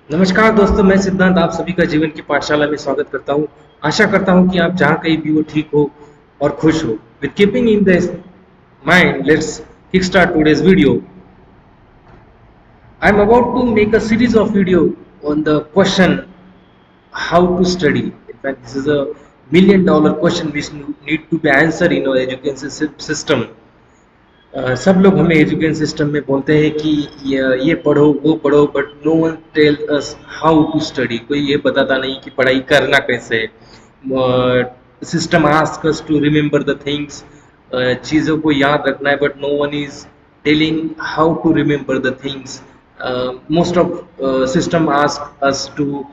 नमस्कार दोस्तों, मैं सिद्धांत आप सभी का जीवन की पाठशाला में स्वागत करता हूं। आशा करता हूं कि आप जहां कहीं भी हो ठीक हो और खुश हो। With keeping in this mind, let's kick start today's video. I am about to make a series of video on the question how to study. In fact, this is a million dollar question which need to be answered in our education system. सब लोग हमें education system में बोलते हैं कि ये पढ़ो वो पढ़ो, but no one tell us how to study. कोई ये बताता नहीं कि पढ़ाई करना कैसे है। System ask us to remember the things, चीज़ों को याद रखना है, but no one is telling how to remember the things. Most of system ask us to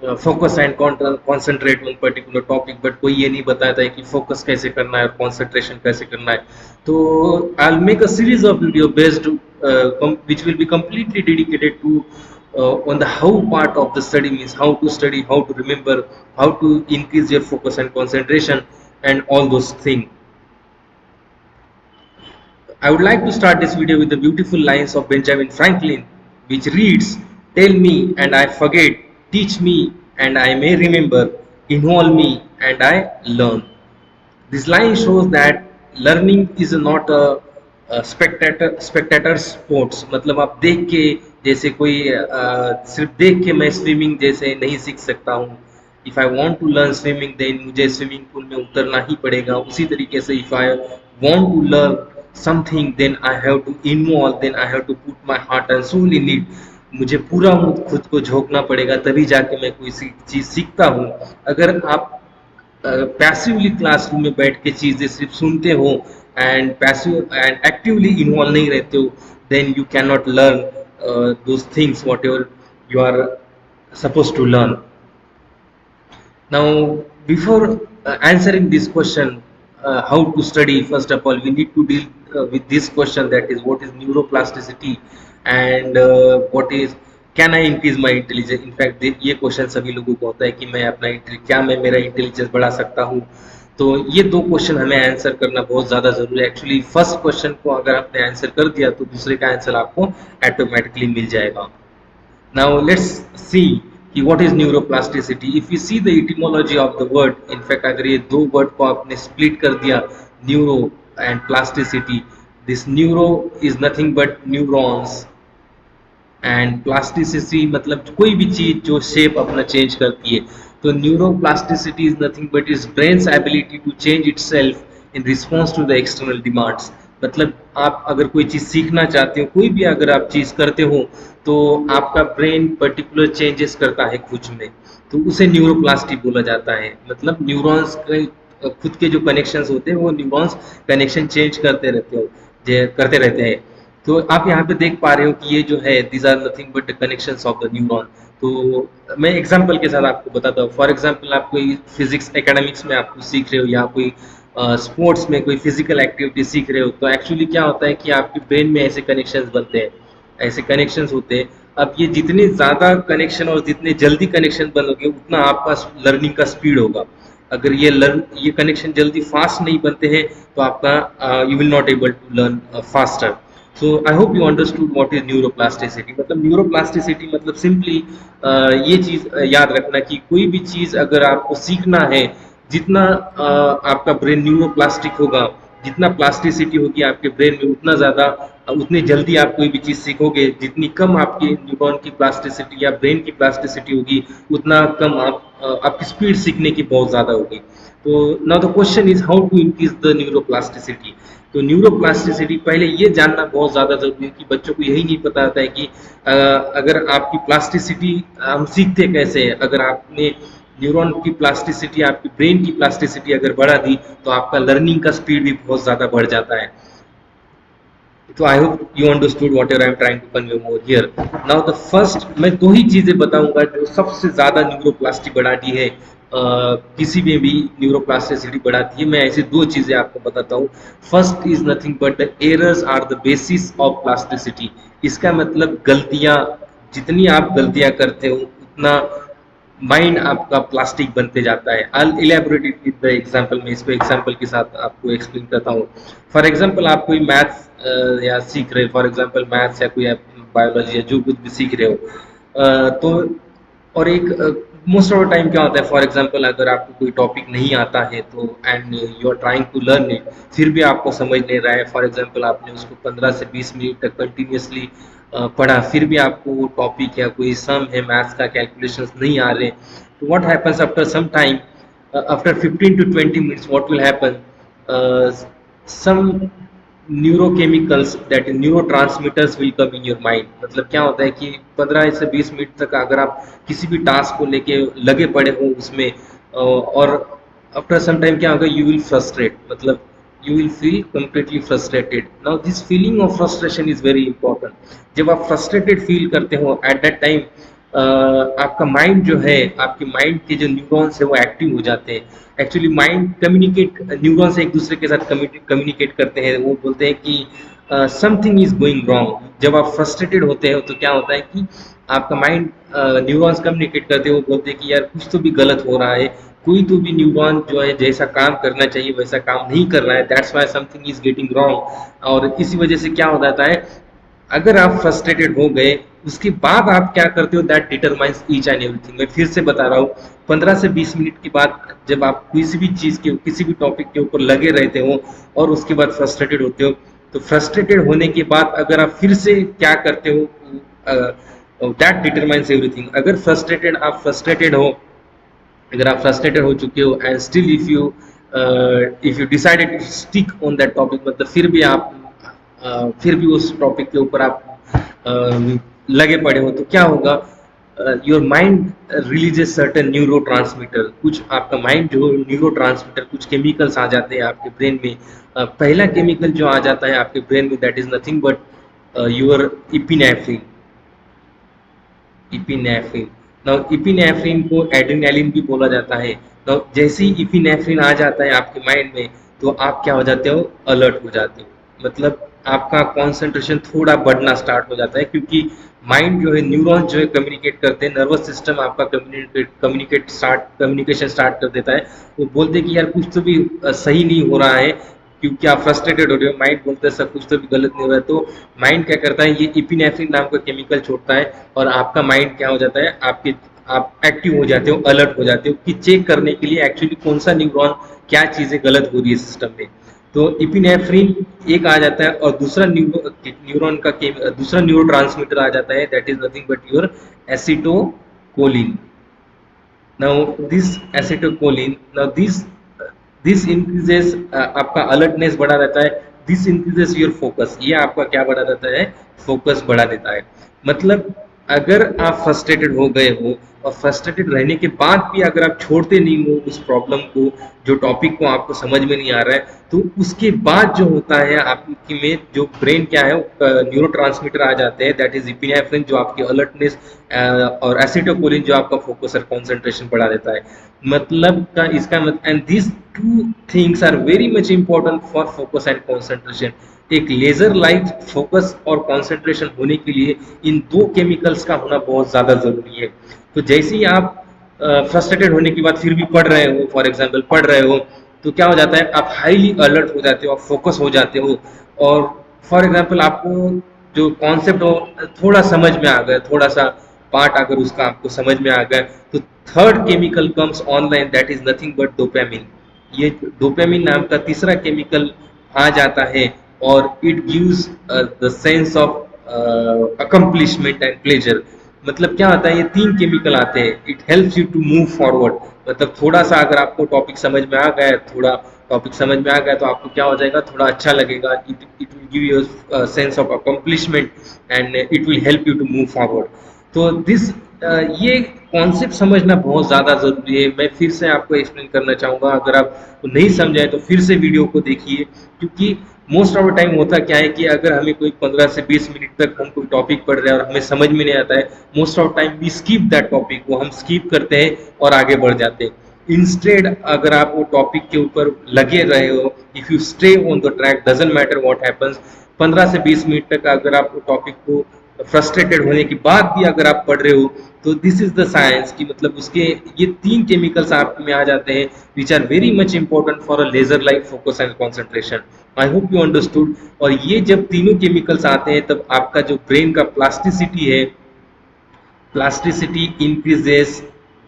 focus and concentrate on particular topic, but कोई ये नहीं बताता है कि फोकस कैसे करना है और कॉन्सेंट्रेशन कैसे करना है। तो I'll make a series of video based which will be completely dedicated to on the how part of the study, means how to study, how to remember, how to increase your focus and concentration, and all those things. I would like to start this video with the beautiful lines of Benjamin Franklin, which reads, "Tell me and I forget, teach me and I may remember, involve me and I learn." This line shows that learning is not a spectator sports। मतलब आप देख के, जैसे कोई सिर्फ देख के मैं स्विमिंग जैसे नहीं सीख सकता हूँ। If I want to learn swimming, then मुझे स्विमिंग पूल में उतरना ही पड़ेगा। उसी तरीके से if I want to learn something, then I have to involve, then I have to put my heart and soul in it. मुझे पूरा खुद को झोंकना पड़ेगा, तभी जाके मैं कोई चीज़ सीखता हूँ। अगर आप पैसिवली क्लासरूम में बैठ के चीज़ें सिर्फ सुनते हो and passive and actively involve नहीं रहते हो, then you can not learn those things whatever you are supposed to learn. Now, before answering this question, how to study, first of all, we need to deal with this question, that is, what is neuroplasticity and what is can I increase my intelligence. In fact, ये question सभी लोगों को होता है कि मैं अपना क्या मैं मेरा इंटेलिजेंस बढ़ा सकता हूँ। तो ये दो क्वेश्चन हमें आंसर करना बहुत ज़्यादा ज़रूरी है। एक्चुअली फर्स्ट क्वेश्चन को अगर आपने आंसर कर दिया तो दूसरे का आंसर आपको ऑटोमेटिकली मिल जाएगा। Now let's see कि what is neuroplasticity. If you see the etymology of the word, in fact अगर ये दो वर्ड को आपने split कर दिया, neuro and plasticity, this neuro is nothing but neurons and plasticity मतलब कोई भी चीज जो शेप अपना चेंज करती है। तो neuroplasticity is nothing but its brain's ability to change itself in response to the external demands। मतलब आप अगर कोई चीज़ सीखना चाहते हो, कोई भी अगर आप चीज़ करते हो, तो आपका ब्रेन पर्टिकुलर चेंजेस करता है खुद में, तो उसे न्यूरोप्लास्टी बोला जाता है। मतलब न्यूरॉन्स के खुद के जो कनेक्शंस होते हैं, वो न्यूरॉन्स कनेक्शन चेंज करते रहते हैं। तो आप यहाँ पे देख पा रहे हो कि ये जो है, these are nothing but connections of the neuron. तो मैं एग्जांपल के साथ आपको बताता हूँ। फॉर एग्जांपल, आप कोई फिजिक्स एकेडमिक्स में आप सीख रहे हो, या कोई स्पोर्ट्स में कोई फिजिकल एक्टिविटी सीख रहे हो, तो एक्चुअली क्या होता है कि आपके ब्रेन में ऐसे कनेक्शंस बनते हैं, ऐसे कनेक्शंस होते हैं। अब ये जितने ज़्यादा कनेक्शन और जितने जल्दी कनेक्शन बनोगे, उतना आपका लर्निंग का स्पीड होगा। अगर ये कनेक्शन जल्दी फास्ट नहीं बनते हैं, तो आपका you will not able to learn faster. So I hope you understood what is neuroplasticity. मतलब न्यूरोप्लास्टिसिटी मतलब सिंपली ये चीज़ याद रखना कि कोई भी चीज़ अगर आपको सीखना है, जितना आपका ब्रेन न्यूरोप्लास्टिक होगा, जितना प्लास्टिसिटी होगी आपके ब्रेन में, उतना ज़्यादा उतनी जल्दी आप कोई भी चीज़ सीखोगे। जितनी कम आपकी न्यूरॉन की प्लास्टिसिटी या ब्रेन की प्लास्टिसिटी होगी, उतना कम आपकी स्पीड सीखने की बहुत ज़्यादा होगी। तो now the question is how to increase the neuroplasticity. तो न्यूरोप्लास्टिसिटी पहले ये जानना बहुत ज़्यादा ज़रूरी है कि बच्चों को यही नहीं पता होता है कि अगर आपकी प्लास्टिसिटी हम सीखते कैसे हैं। अगर आपने न्यूरॉन की प्लास्टिसिटी, आपकी ब्रेन की प्लास्टिसिटी अगर बढ़ा दी, तो आपका लर्निंग का स्पीड भी बहुत ज़्यादा बढ़ जाता है। तो I hope you understood what I am trying to convey more here. Now the first, मैं दो ही चीज़ें बताऊंगा जो सबसे ज़्यादा न्यूरोप्लास्टी बढ़ाती है, किसी में भी न्यूरोप्लास्टिसिटी बढ़ाती है। मैं ऐसी दो चीज़ें आपको बताता हूँ। First is nothing but the errors are the basis of plasticity. इसका मतलब गलतियाँ, जितनी आप गलतियाँ करते हो, उतना माइंड आपका प्लास्टिक बनते जाता है। I elaborate it with the example. मैं इसको एग्जांपल के साथ आपको एक्सप्लेन करता हूँ। फॉर एग्जांपल, आप कोई मैथ्स या सीख रहे हो, फॉर एग्जांपल मैथ्स या कोई बायोलॉजी या जो कुछ भी सीख रहे हो, तो और एक मोस्ट ऑफ द टाइम क्या होता है, फॉर एग्जांपल अगर आपको कोई टॉपिक नहीं आता है तो and you are trying to learn it, फिर भी आपको समझ नहीं रहा है, फॉर एग्जांपल आपने उसको 15 से 20 मिनट तक कंटिन्यूअसली पढ़ा, फिर भी आपको वो टॉपिक या कोई सम है मैथ्स का कैलकुलेशंस नहीं आ रहे, तो what happens after some time, after 15 to 20 minutes what will happen, uh, some neurochemicals, that is neurotransmitters will come in your mind. मतलब क्या होता है कि 15 से 20 मिनट तक अगर आप किसी भी टास्क को लेके लगे पड़े हो उसमें, और आफ्टर सम टाइम क्या होगा, यू विल फ्रस्ट्रेट, मतलब you will feel completely frustrated. Now this feeling of frustration is very important. जब आप frustrated feel करते हो at that time, आपका माइंड जो है, आपके माइंड के जो न्यूरॉन्स है वो एक्टिव हो जाते हैं. एक्चुअली माइंड कम्युनिकेट, न्यूरॉन्स एक दूसरे के साथ कम्युनिकेट करते हैं, वो बोलते हैं कि समथिंग इज गोइंग रॉन्ग. जब आप फ्रस्ट्रेटेड होते हो तो क्या होता है कि आपका माइंड, न्यूरॉन्स कम्युनिकेट करते हैं, वो बोलते हैं कि यार कुछ तो भी गलत हो रहा है, कोई तो भी न्यूरॉन जो है जैसा काम करना चाहिए वैसा काम नहीं कर रहा है, that's why something is getting wrong. और इसी वजह से क्या हो जाता है, अगर आप फ्रस्ट्रेटेड हो गए उसके बाद आप क्या करते हो, that determines each and everything. मैं फिर से बता रहा हूँ, 15 से 20 मिनट के बाद जब आप किसी भी चीज़ के, किसी भी टॉपिक के ऊपर लगे रहते हो और उसके बाद फ्रस्ट्रेटेड होते हो, तो फ्रस्ट्रेटेड होने के बाद अगर आप फिर से क्या करते हो, दैट डिटरमाइंस एवरीथिंग. अगर फ्रस्ट्रेटेड, आप फ्रस्ट्रेटेड हो, अगर आप फ्रस्ट्रेटेड हो चुके हो and still if you decided to stick on that topic, मतलब फिर भी आप फिर भी उस टॉपिक के ऊपर आप लगे पड़े हो, तो क्या होगा, your mind releases certain neuro transmitter. कुछ आपका माइंड जो न्यूरो ट्रांसमीटर, कुछ केमिकल्स आ जाते हैं आपके ब्रेन में. पहला केमिकल जो आ जाता है आपके ब्रेन में, that is nothing but your epinephrine. Epinephrine, now epinephrine को एड्रेनालिन भी बोला जाता है. तो जैसे ही इपिनेफ्रिन आ जाता है आपके माइंड में, तो आप क्या हो जाते हो, अलर्ट हो जाते हो. मतलब आपका कंसंट्रेशन थोड़ा बढ़ना स्टार्ट हो जाता है, क्योंकि माइंड जो है, न्यूरॉन जो है कम्युनिकेट करते हैं, नर्वस सिस्टम आपका कम्युनिकेशन स्टार्ट कर देता है. वो बोलते हैं कि यार कुछ तो भी सही नहीं हो रहा है, क्योंकि आप फ्रस्ट्रेटेड हो रहे हो. माइंड बोलता है सब कुछ तो भी गलत नहीं हो रहा है, तो माइंड क्या करता है, ये इपिनेफ्रिन नाम का केमिकल छोड़ता है और आपका माइंड क्या हो जाता है, आप एक्टिव हो जाते हो, अलर्ट हो जाते हो कि चेक करने के लिए एक्चुअली कौन सा न्यूरॉन, क्या चीज़ें गलत हो रही है सिस्टम में. तो इपिनेफ्रिन एक आ जाता है और दूसरा न्यूरॉन का दूसरा न्यूरो ट्रांसमीटर आ जाता है, that is nothing but your acetylcholine. Now this acetylcholine, now this increases, आपका अलर्टनेस बढ़ा रहता है. दिस इंक्रीजेस योर फोकस, ये आपका क्या बढ़ा देता है, फोकस बढ़ा देता है. मतलब अगर आप फ्रस्ट्रेटेड हो गए हो और फ्रस्ट्रेटेड रहने के बाद भी अगर आप छोड़ते नहीं हो उस प्रॉब्लम को, जो टॉपिक को आपको समझ में नहीं आ रहा है, तो उसके बाद जो होता है आपकी में जो ब्रेन क्या है, न्यूरो ट्रांसमीटर आ जाते हैं, दैट इज इपिनेफ्रिन जो आपकी अलर्टनेस, और एसिटोकोलिन जो आपका फोकस और कंसंट्रेशन बढ़ा देता है. मतलब का इसका मतलब, and this two things are very much important for focus and concentration. एक लेजर लाइट फोकस और कंसंट्रेशन होने के लिए इन दो केमिकल्स का होना बहुत ज़्यादा ज़रूरी है. तो जैसे ही आप फ्रस्ट्रेटेड होने के बाद फिर भी पढ़ रहे हो, फॉर एग्जांपल पढ़ रहे हो, तो क्या हो जाता है, आप हाईली अलर्ट हो जाते हो, आप फोकस हो जाते हो. और फॉर एग्जांपल आपको जो कॉन्सेप्ट हो थोड़ा समझ में आ गया, थोड़ा सा पार्ट अगर उसका आपको समझ में आ गया, तो third chemical comes online, that is nothing but dopamine. ये डोपामिन नाम का तीसरा केमिकल आ जाता है और it gives the sense of accomplishment and pleasure. मतलब क्या होता है, ये तीन केमिकल आते हैं, it helps you to move forward. मतलब थोड़ा सा अगर आपको टॉपिक समझ में आ गया, थोड़ा टॉपिक समझ में आ गया, तो आपको क्या हो जाएगा, थोड़ा अच्छा लगेगा. It will give you sense of accomplishment and it will help you to move forward. तो ये कॉन्सेप्ट समझना बहुत ज़्यादा ज़रूरी है. मैं फिर से आपको एक्सप्लेन करना चाहूँगा, अगर आप नहीं समझाए तो फिर से वीडियो को देखिए, क्योंकि मोस्ट ऑफ द टाइम होता क्या है कि अगर हमें कोई 15 से 20 मिनट तक हम कोई टॉपिक पढ़ रहे हैं और हमें समझ में नहीं आता है, most of time we skip that topic, वो हम स्किप करते हैं और आगे बढ़ जाते हैं. इंस्टेड अगर आप वो टॉपिक के ऊपर लगे रहे हो, if you stay on the track, doesn't matter what happens, 15 से 20 मिनट तक अगर आप वो टॉपिक को फ्रस्ट्रेटेड होने के बाद भी अगर आप पढ़ रहे हो, तो दिस इज द साइंस कि मतलब उसके ये तीन केमिकल्स आप में आ जाते हैं, which are very much important for a laser like focus and concentration. I hope you understood. और ये जब तीनों केमिकल्स आते हैं, तब आपका जो ब्रेन का प्लास्टिसिटी है, plasticity increases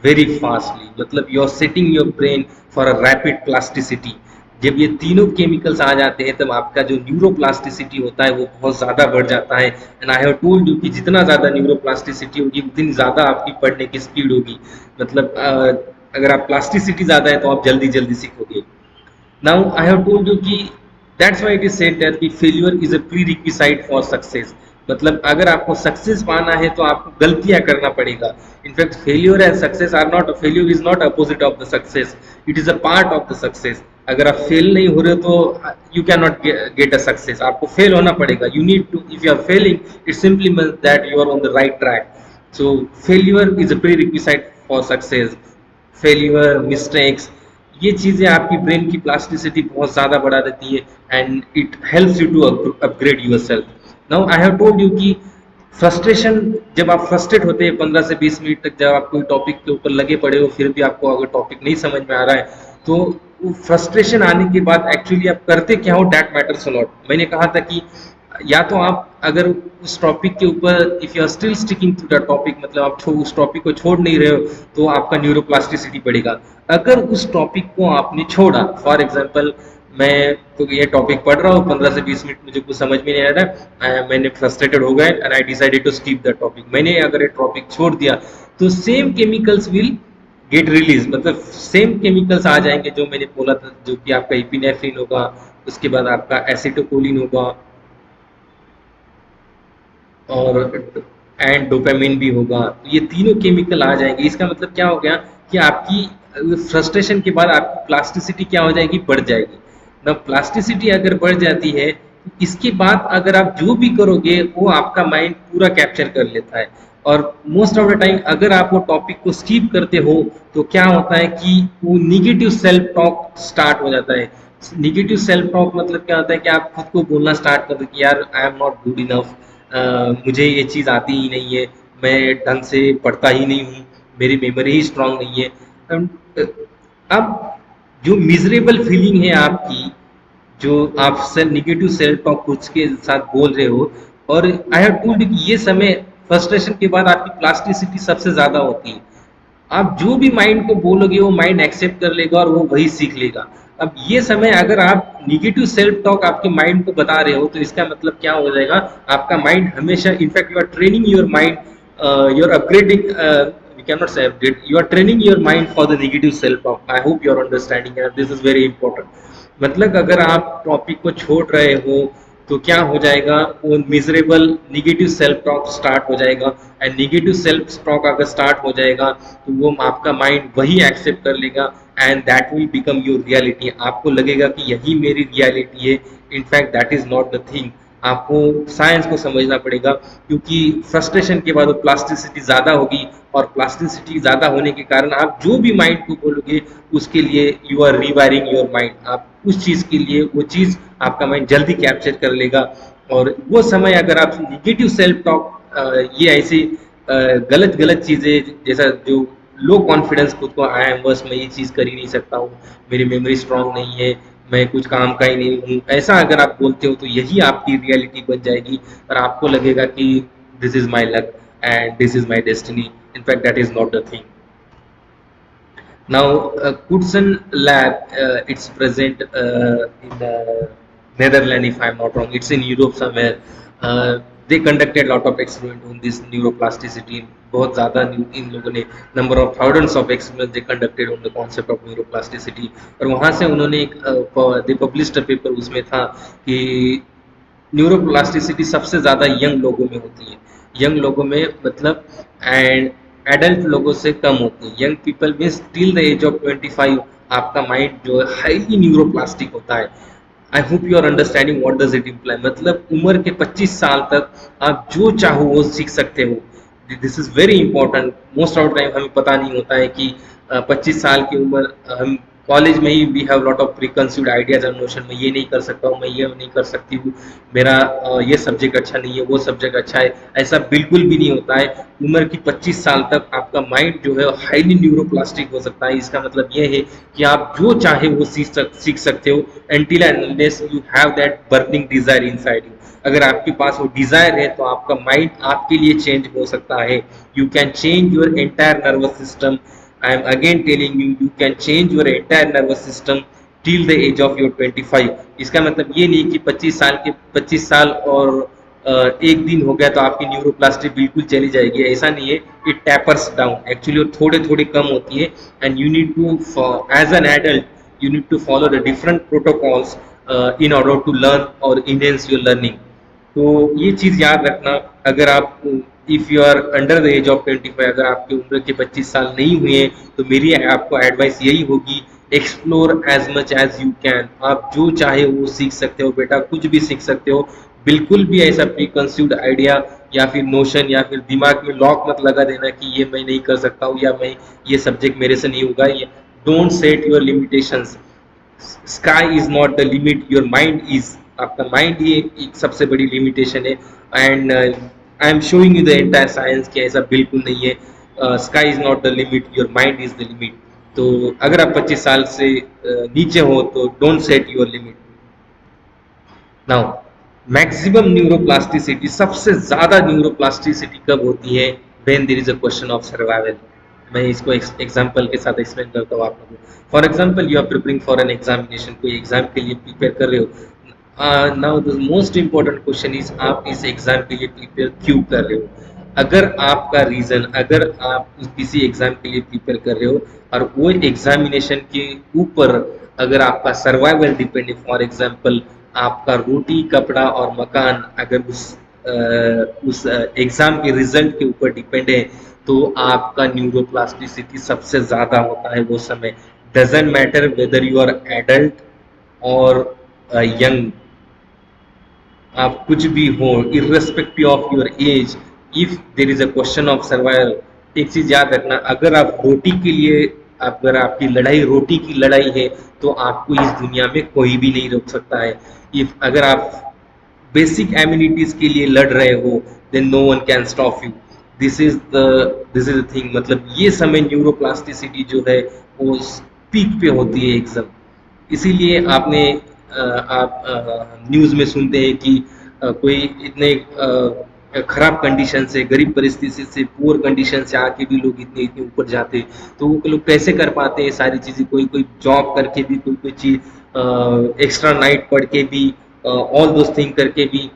very fastly, मतलब you are setting your brain for a rapid plasticity. जब ये तीनों केमिकल्स आ जाते हैं तब आपका जो न्यूरोप्लास्टिसिटी होता है वो बहुत ज़्यादा बढ़ जाता है। And I have told you कि जितना ज़्यादा न्यूरोप्लास्टिसिटी होगी उतनी ज़्यादा आपकी पढ़ने की स्पीड होगी। मतलब अगर आप प्लास्टिसिटी ज़्यादा है तो आप जल्दी जल्दी सीखोगे। Now I have told you कि that's why it is said that कि failure is a prerequisite for success। मतलब अगर आपको सक्सेस पाना है तो आपको गलतियां करना पड़ेगा। In fact failure and success are not, failure is not opposite of the success, it is a part of the success. अगर आप फेल नहीं हो रहे हो तो you can not get a success, आपको फेल होना पड़ेगा। You need to, if you are failing it simply means that you are on the right track. So failure is a prerequisite for success. Failure, mistakes, ये चीज़ें आपकी brain की plasticity बहुत ज़्यादा बढ़ा देती है and it helps you to upgrade your self. Now I have told you कि फ्रस्ट्रेशन, जब आप फ्रस्ट्रेट होते हैं 15 से 20 मिनट तक, जब आप कोई टॉपिक के ऊपर लगे पड़े हो फिर भी आपको अगर टॉपिक नहीं समझ में आ रहा है तो फ्रस्ट्रेशन आने के बाद एक्चुअली आप करते क्या हो, डैट मैटर्स अ लॉट। मैंने कहा था कि या तो आप अगर उस टॉपिक के ऊपर if you are still sticking to the topic, मतलब आप उस टॉपिक को छोड़ नहीं रहे हो तो आपका न्यूरोप्लास्टिसिटी बढ़ेगा। अगर उस टॉपिक को आपने छोड़ा, फॉर एग्जांपल मैं तो ये टॉपिक पढ़ रहा हूँ 15 से 20 मिनट मुझे कुछ समझ में नहीं आ रहा, मैंने फ्रस्ट्रेटेड हो गए and I decided to skip the topic, मैंने अगर ये टॉपिक छोड़ दिया तो same chemicals will get release, मतलब सेम केमिकल्स आ जाएंगे जो मैंने बोला था, जो कि आपका इपिनेफ्रिन होगा, उसके बाद आपका एसिटोकोलिन होगा और एंड डोपामिन भी होगा। तो ये तीनों केमिकल आ जाएंगे। इसका मतलब क्या हो गया कि आपकी फ्रस्ट्रेशन के बाद आपकी प्लास्टिसिटी क्या हो जाएगी, बढ़ जाएगी ना। प्लास्टिसिटी अगर बढ़ जाती है तो इसके बाद अगर आप जो भी करोगे वो आपका माइंड पूरा कैप्चर कर लेता है। और मोस्ट ऑफ द टाइम अगर आप वो टॉपिक को स्किप करते हो तो क्या होता है कि वो निगेटिव सेल्फ टॉक स्टार्ट हो जाता है। निगेटिव सेल्फ टॉक मतलब क्या होता है कि आप खुद को बोलना स्टार्ट कर दो कि यार I am not good enough, मुझे ये चीज़ आती ही नहीं है, मैं ढंग से पढ़ता ही नहीं हूँ, मेरी मेमोरी ही स्ट्रांग नहीं है। अब जो मिजरेबल फीलिंग है आपकी, जो आप निगेटिव सेल्फ टॉक खुद के साथ बोल रहे हो, और आई हैव टोल्ड कि ये समय फ्रस्ट्रेशन के बाद आपकी प्लास्टिसिटी सबसे ज़्यादा होती है। आप जो भी माइंड को बोलोगे वो माइंड एक्सेप्ट कर लेगा और वो वही सीख लेगा। अब ये समय अगर आप निगेटिव सेल्फ टॉक आपके माइंड को बता रहे हो तो इसका मतलब क्या हो जाएगा, आपका माइंड हमेशा, in fact you are training your mind, you are upgrading, we cannot say upgrade, you are training your mind for the negative self talk। I hope you are understanding and this is very important। मतलब अगर आप topic को छोड़ रहे हो तो क्या हो जाएगा, वो miserable negative self talk start हो जाएगा। एंड निगेटिव सेल्फ टॉक अगर स्टार्ट हो जाएगा तो वो आपका माइंड वही एक्सेप्ट कर लेगा and that will become your reality. आपको लगेगा कि यही मेरी रियलिटी है, in fact that is not the thing. आपको साइंस को समझना पड़ेगा क्योंकि फ्रस्ट्रेशन के बाद वो प्लास्टिसिटी ज़्यादा होगी और प्लास्टिसिटी ज़्यादा होने के कारण आप जो भी माइंड को बोलोगे उसके लिए you are rewiring your mind. आप उस चीज़ के लिए वो चीज़ आपका माइंड जल्दी कैप्चर कर लेगा। और वो समय अगर आप निगेटिव सेल्फ टॉक, ये ऐसी गलत गलत चीज़ें, जैसा जो लो कॉन्फिडेंस खुद को, आई एम बस मैं ये चीज़ कर ही नहीं सकता हूँ, मेरी मेमोरी स्ट्रांग नहीं है, मैं कुछ काम का ही नहीं हूँ, ऐसा अगर आप बोलते हो तो यही आपकी रियलिटी बन जाएगी और आपको लगेगा कि this is my luck and this is my destiny. In fact that is not the thing. Now, Knudsen lab, it's present in the Netherlands, if I'm not wrong. It's in Europe somewhere. They conducted a lot of experiment on this neuroplasticity. बहुत ज़्यादा इन लोगों ने number of thousands of experiments they conducted on the concept of neuroplasticity। और वहाँ से उन्होंने एक they published a paper, उसमें था कि न्यूरोप्लास्टिसिटी सबसे ज़्यादा यंग लोगों में होती है। यंग लोगों में मतलब एंड एडल्ट लोगों से कम होती है। Young people means till the age of 25 आपका माइंड जो है हाईली न्यूरोप्लास्टिक होता है। I hope you are understanding what does it imply. मतलब उम्र के 25 साल तक आप जो चाहो वो सीख सकते हो। This is very important. Most of time हमें पता नहीं होता है कि 25 साल की उम्र हम कॉलेज में ही we have lot of preconceived ideas and notion, मैं ये नहीं कर सकता हूँ, मैं ये नहीं कर सकती हूँ, मेरा ये सब्जेक्ट अच्छा नहीं है, वो सब्जेक्ट अच्छा है। ऐसा बिल्कुल भी नहीं होता है। उम्र की 25 साल तक आपका माइंड जो है हाईली न्यूरोप्लास्टिक हो सकता है। इसका मतलब ये है कि आप जो चाहे वो सीख सकते हो, until and unless you have that burning desire inside you। अगर आपके पास वो डिजायर है तो आपका माइंड आपके लिए चेंज हो सकता है। You can change your entire nervous system. I am again telling you, you can change your entire nervous system till the age of your 25। इसका मतलब ये नहीं कि 25 साल और एक दिन हो गया तो आपकी न्यूरोप्लास्टिक बिल्कुल चली जाएगी, ऐसा नहीं है। इट टैपर्स डाउन एक्चुअली, थोड़े थोड़े कम होती है। And you need to, as an adult, you need to follow the different protocols in order to learn or enhance your learning। तो ये चीज़ याद रखना। अगर आप, if you are under the age of 25, अगर आपकी उम्र के 25 साल नहीं हुए तो मेरी आपको एडवाइस यही होगी, explore as much as you can. आप जो चाहे वो सीख सकते हो बेटा, कुछ भी सीख सकते हो। बिल्कुल भी ऐसा प्री कंसीव्ड आइडिया या फिर नोशन या फिर दिमाग में लॉक मत लगा देना कि ये मैं नहीं कर सकता हूँ या मैं ये सब्जेक्ट मेरे से नहीं होगा। ये don't set your limitations. Sky is not the limit, your mind is. आपका माइंड ही एक सबसे बड़ी लिमिटेशन है। And I am showing you the entire science कि ऐसा बिल्कुल नहीं है। Sky is not the limit, your mind is the limit. तो अगर आप 25 साल से नीचे हो तो don't set your limit. Now, maximum neuroplasticity, सबसे ज्यादा न्यूरोप्लास्टिसिटी कब होती है? When there is a question of survival. मैं इसको एग्जांपल के साथ एक्सप्लेन करता हूँ आप लोगों को। For example, you are preparing for an examination, कोई एग्जाम के लिए प्रिपेयर कर रहे हो। Now the most important question is, आप इस एग्जाम के लिए प्रिपेयर क्यों कर रहे हो? अगर आपका रीजन, अगर आप किसी एग्जाम के लिए प्रिपेयर कर रहे हो और वो एग्जामिनेशन के ऊपर अगर आपका सर्वाइवल डिपेंड है, फॉर एग्जांपल आपका रोटी कपड़ा और मकान अगर उस एग्जाम के रिजल्ट के ऊपर डिपेंड है, तो आपका न्यूरोप्लास्टिसिटी सबसे ज्यादा होता है वो समय। Doesn't matter whether you are adult और यंग, आप कुछ भी हो, irrespective of your age, if there is a question of survival. एक चीज याद रखना, अगर आप रोटी के लिए, अगर आपकी लड़ाई रोटी की लड़ाई है तो आपको इस दुनिया में कोई भी नहीं रोक सकता है। इफ अगर आप बेसिक एम्यूनिटीज के लिए लड़ रहे हो, then no one can stop you. This is the thing. मतलब ये समय न्यूरोप्लास्टिसिटी जो है वो पीक पे होती है एकदम। इसीलिए आपने आप न्यूज़ में सुनते हैं कि कोई इतने खराब कंडीशन से, गरीब परिस्थिति से, पुअर कंडीशन से आके भी लोग इतने इतने ऊपर जाते हैं। तो वो लोग कैसे कर पाते हैं सारी चीज़ें? कोई कोई जॉब करके भी, कोई कोई चीज़ एक्स्ट्रा नाइट पढ़ के भी, ऑल दोस थिंग करके भी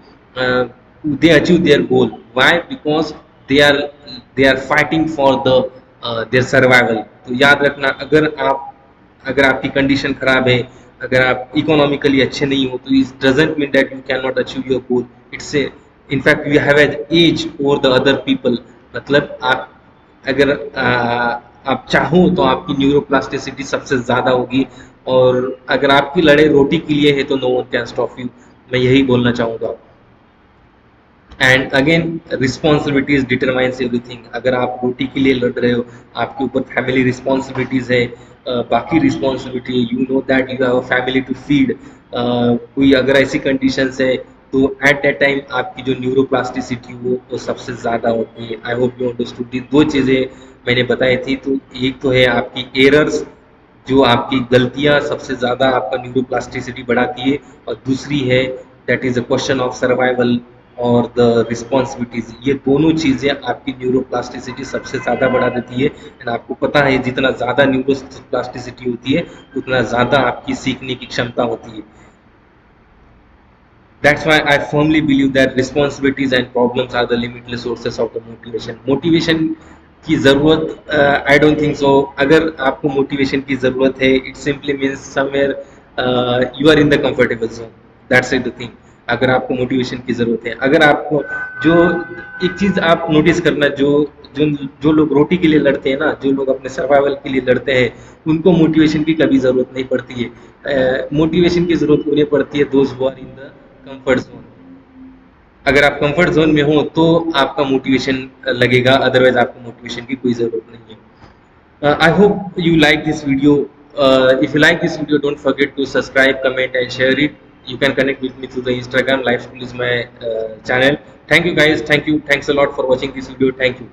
they achieve their goal. Why? Because they are they are fighting for the their survival. तो याद रखना, अगर आपकी कंडीशन खराब है, अगर आप इकोनॉमिकली अच्छे नहीं हो, तो it doesn't mean that you can not achieve your goal. It's a in fact you have an edge over the other people. मतलब आप अगर आप चाहो तो आपकी न्यूरोप्लास्टिसिटी सबसे ज्यादा होगी। और अगर आपकी लड़ाई रोटी के लिए है तो no one can stop you. मैं यही बोलना चाहूंगा। And again, responsibilities determines everything. अगर आप रोटी के लिए लड़ रहे हो, आपके ऊपर फैमिली रिस्पॉन्सिबिलिटीज है, बाकी responsibility, you know that you have a family to feed. कोई अगर ऐसी कंडीशंस है तो एट दैट टाइम आपकी जो न्यूरोप्लास्टिसिटी वो तो सबसे ज़्यादा होती है। I hope you understood. दो चीज़ें मैंने बताई थी। तो एक तो है आपकी एरर्स, जो आपकी गलतियां सबसे ज़्यादा आपका न्यूरोप्लास्टिसिटी बढ़ाती है, और दूसरी है that is a question of survival और द रिस्पॉन्सिबिलिटीज। ये दोनों चीज़ें आपकी न्यूरोप्लास्टिसिटी सबसे ज़्यादा बढ़ा देती है। एंड आपको पता है, जितना ज़्यादा न्यूरोप्लास्टिसिटी होती है उतना ज़्यादा आपकी सीखने की क्षमता होती है। That's why I firmly believe that responsibilities and problems are the limitless sources of the motivation. Motivation की ज़रूरत, I don't think so। अगर आपको मोटिवेशन की ज़रूरत है, it simply means somewhere you are in the comfortable zone. That's it the thing। अगर आपको motivation की ज़रूरत है, अगर आपको जो एक चीज़ आप नोटिस करना, जो जो जो लोग रोटी के लिए लड़ते हैं ना, जो लोग अपने सर्वाइवल के लिए लड़ते हैं, उनको मोटिवेशन की कभी ज़रूरत नहीं पड़ती है। मोटिवेशन की ज़रूरत उन्हें पड़ती है those who are in the comfort zone. अगर आप कंफर्ट जोन में हो तो आपका मोटिवेशन लगेगा, अदरवाइज आपको मोटिवेशन की कोई ज़रूरत नहीं है। I hope you like this video. If you like this video, don't forget to subscribe, comment, and share it. You can connect with me through the Instagram. Life School is my channel. Thank you, guys. Thank you. Thanks a lot for watching this video. Thank you.